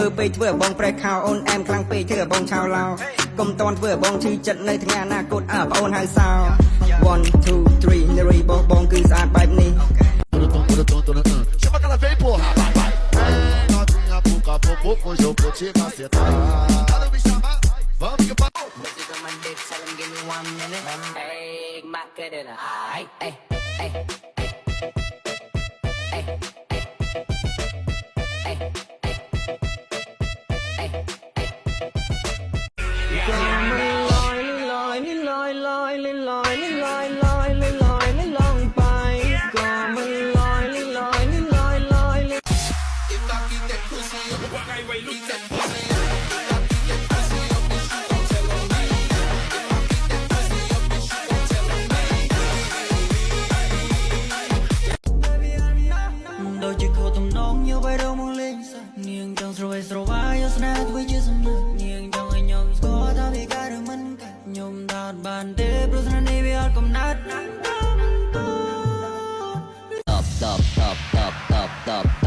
มือไปเถื่อบองแปรข่าวโอนแอมคลังไปเถื่อบองชาวลาวกลมตอนเถื่อบองชื่อจัดในทั้งงานหน้ากดอาบโอนหางสาว one two three นรีบองคือสะอาดแบบนี้ chama que ela vem, porra, vai, vai. Novinha, pouco a pouco, hoje eu vou te macetar. Nada me chamar, vamos que pau. Music on my dick, tell him give me 1 minute. Hey, Macarena. Ay, ay, ay, ay, ay, ay, ay, ay, đôi chỉ khâu tầm nóng như bay đâu mong lên nghiêng trong sầu vai yêu snap với chiếc sầm nghiêng trong anh nhom có ta bị cả đường mân cả nhom đạt bàn đế blues ra đi bị cầm nát Top, top, top, top, top, top.